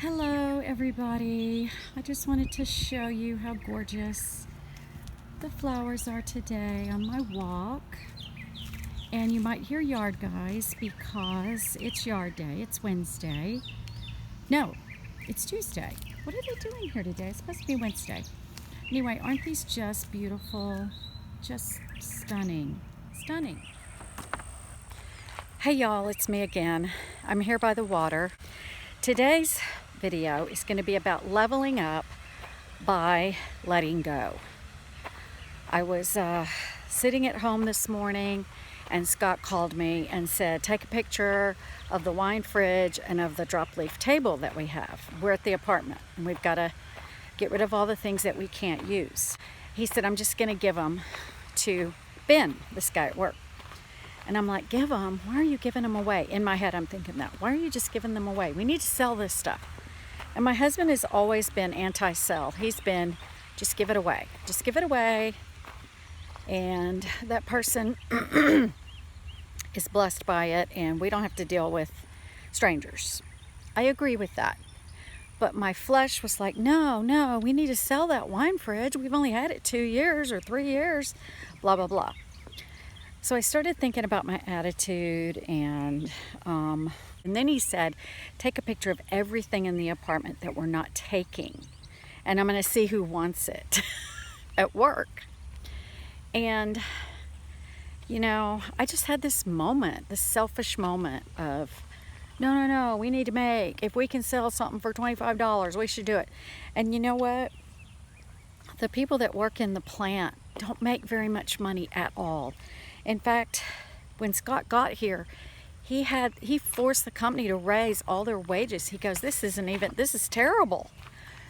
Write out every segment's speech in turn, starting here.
Hello everybody. I just wanted to show you how gorgeous the flowers are today on my walk. And you might hear yard guys because it's yard day. It's Wednesday. No, it's Tuesday. What are they doing here today? It's supposed to be Wednesday. Anyway, aren't these just beautiful? Just stunning. Stunning. Hey y'all, it's me again. I'm here by the water. Today's video is going to be about leveling up by letting go. I was sitting at home this morning and Scott called me and said, take a picture of the wine fridge and of the drop leaf table that we have. We're at the apartment and we've got to get rid of all the things that we can't use. He said, I'm just going to give them to Ben, this guy at work. And I'm like, give them? Why are you giving them away? In my head, I'm thinking that. Why are you just giving them away? We need to sell this stuff. And my husband has always been anti-sell. He's been, just give it away. Just give it away. And that person is blessed by it, and we don't have to deal with strangers. I agree with that. But my flesh was like, no, we need to sell that wine fridge. We've only had it 2 years or 3 years, blah, blah, blah. So I started thinking about my attitude, and then he said, take a picture of everything in the apartment that we're not taking, and I'm going to see who wants it at work. And, you know, I just had this moment, this selfish moment of, no, we need to make, if we can sell something for $25, we should do it. And you know what? The people that work in the plant don't make very much money at all. In fact, when Scott got here, he forced the company to raise all their wages. He goes, this is terrible.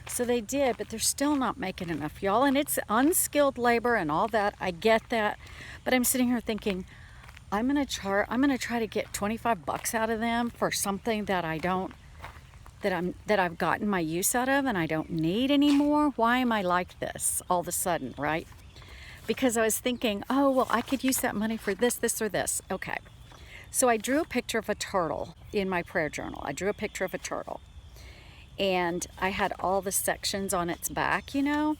So they did, but they're still not making enough, y'all. And it's unskilled labor and all that. I get that. But I'm sitting here thinking, I'm gonna try to get 25 bucks out of them for something that I've gotten my use out of and I don't need anymore. Why am I like this all of a sudden, right? Because I was thinking, oh, well, I could use that money for this, or this. Okay. So I drew a picture of a turtle in my prayer journal. I drew a picture of a turtle. And I had all the sections on its back, you know,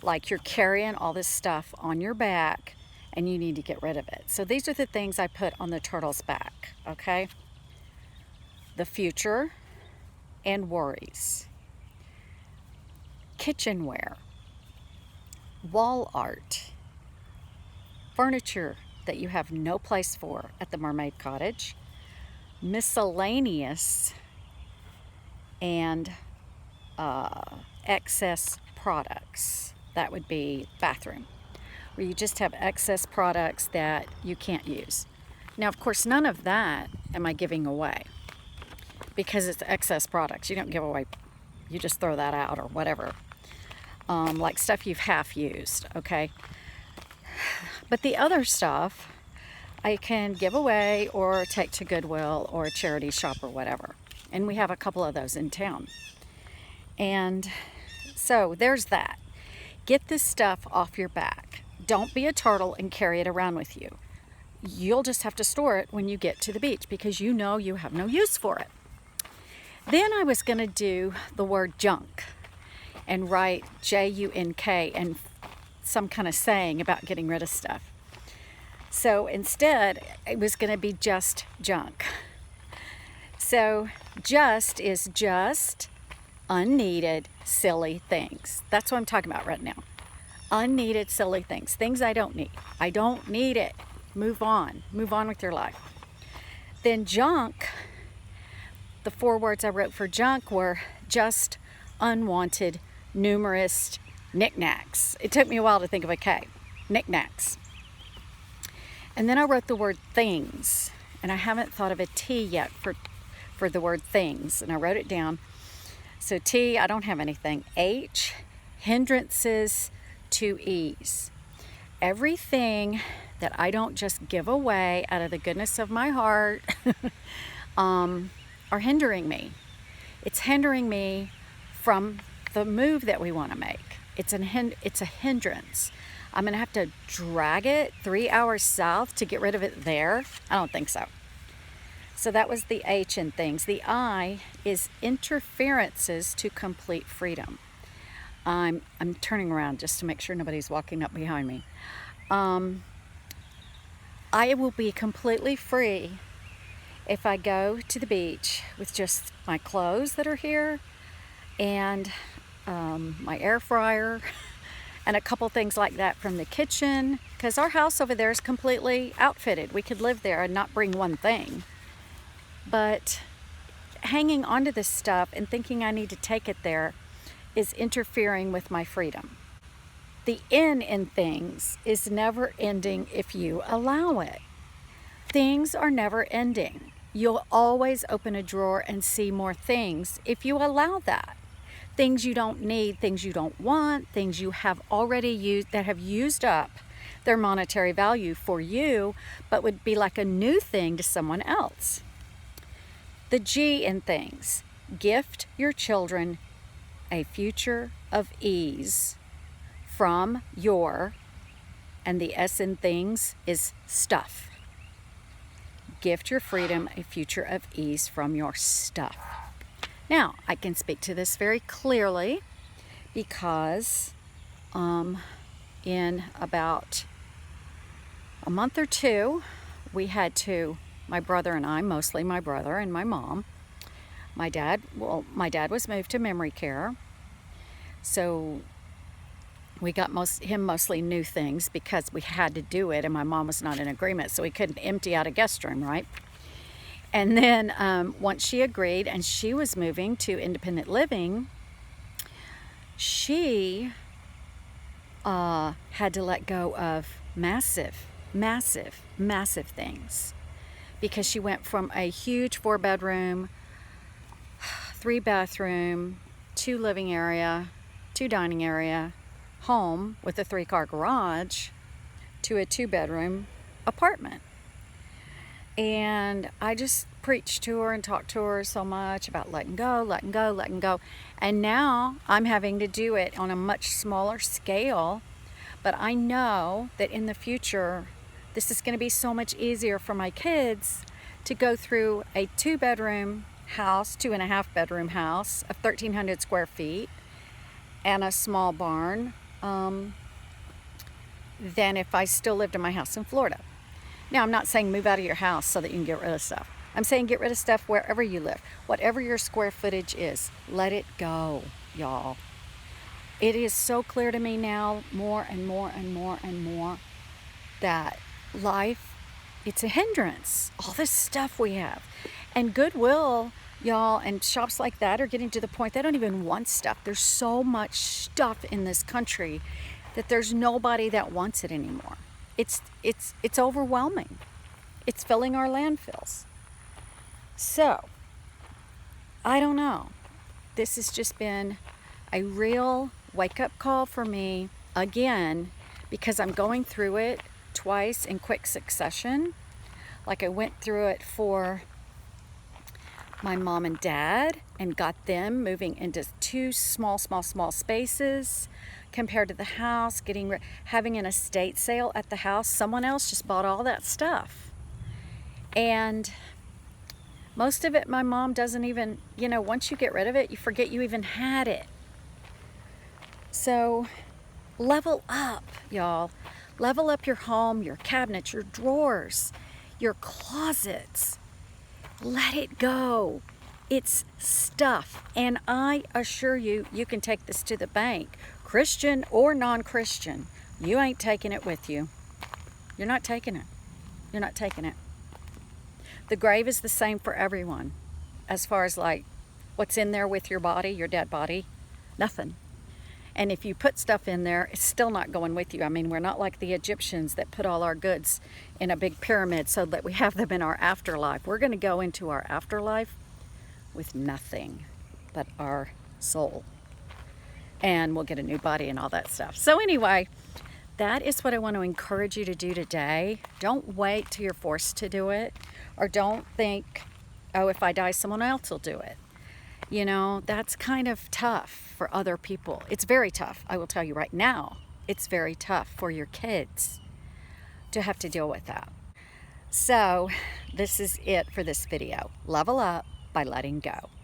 like you're carrying all this stuff on your back and you need to get rid of it. So these are the things I put on the turtle's back, okay? The future and worries. Kitchenware. Wall art. Furniture that you have no place for at the Mermaid Cottage, miscellaneous, and excess products. That would be bathroom, where you just have excess products that you can't use. Now, of course, none of that am I giving away because it's excess products. You don't give away, you just throw that out or whatever. Like stuff you've half used, okay? But the other stuff I can give away or take to Goodwill or a charity shop or whatever. And we have a couple of those in town. And so there's that. Get this stuff off your back. Don't be a turtle and carry it around with you. You'll just have to store it when you get to the beach because you know you have no use for it. Then I was going to do the word junk and write J-U-N-K and some kind of saying about getting rid of stuff. So instead, it was going to be just junk. So just is just unneeded, silly things. That's what I'm talking about right now. Unneeded, silly things. Things I don't need. I don't need it. Move on. Move on with your life. Then junk, the 4 words I wrote for junk were just unwanted, numerous knickknacks. It took me a while to think of a K. Knickknacks. And then I wrote the word things. And I haven't thought of a T yet for the word things. And I wrote it down. So T, I don't have anything. H, hindrances to ease. Everything that I don't just give away out of the goodness of my heart are hindering me. It's hindering me from the move that we want to make. It's a hindrance. I'm going to have to drag it 3 hours south to get rid of it there? I don't think so. So that was the H in things. The I is interferences to complete freedom. I'm turning around just to make sure nobody's walking up behind me. I will be completely free if I go to the beach with just my clothes that are here and my air fryer and a couple things like that from the kitchen, because our house over there is completely outfitted. We could live there and not bring one thing. But hanging onto this stuff and thinking I need to take it there is interfering with my freedom. The N in things is never ending if you allow it. Things are never ending. You'll always open a drawer and see more things if you allow that. Things you don't need, things you don't want, things you have already used that have used up their monetary value for you, but would be like a new thing to someone else. The G in things, gift your children a future of ease from your, and the S in things is stuff. Gift your freedom a future of ease from your stuff. Now, I can speak to this very clearly because in about a month or two, we had to, my brother and I, mostly my brother and my mom, my dad was moved to memory care, so we got him mostly new things because we had to do it, and my mom was not in agreement, so we couldn't empty out a guest room, right? And then once she agreed and she was moving to independent living, she had to let go of massive things, because she went from a huge 4-bedroom, 3-bathroom, 2 living area, 2 dining area home with a 3-car garage to a 2-bedroom apartment. And I just preached to her and talked to her so much about letting go. And now I'm having to do it on a much smaller scale. But I know that in the future, this is going to be so much easier for my kids to go through a 2-bedroom house, 2.5-bedroom house of 1,300 square feet and a small barn than if I still lived in my house in Florida. Now, I'm not saying move out of your house so that you can get rid of stuff. I'm saying get rid of stuff wherever you live. Whatever your square footage is, let it go, y'all. It is so clear to me now, more and more, that life, it's a hindrance. All this stuff we have. And Goodwill, y'all, and shops like that are getting to the point they don't even want stuff. There's so much stuff in this country that there's nobody that wants it anymore. It's overwhelming. It's filling our landfills. So, I don't know. This has just been a real wake-up call for me again, because I'm going through it twice in quick succession. Like I went through it for my mom and dad and got them moving into 2 small spaces compared to the house, having an estate sale at the house. Someone else just bought all that stuff. And most of it, my mom doesn't even, once you get rid of it, you forget you even had it. So level up, y'all. Level up your home, your cabinets, your drawers, your closets. Let it go. It's stuff. And I assure you, you can take this to the bank. Christian or non-Christian, you ain't taking it with you. You're not taking it. You're not taking it. The grave is the same for everyone. As far as like what's in there with your body, your dead body, nothing. And if you put stuff in there, it's still not going with you. I mean, we're not like the Egyptians that put all our goods in a big pyramid so that we have them in our afterlife. We're going to go into our afterlife with nothing but our soul. And we'll get a new body and all that stuff. So anyway, that is what I want to encourage you to do today. Don't wait till you're forced to do it. Or don't think, oh, if I die, someone else will do it. That's kind of tough for other people. It's very tough. I will tell you right now, it's very tough for your kids to have to deal with that. So this is it for this video. Level up by letting go.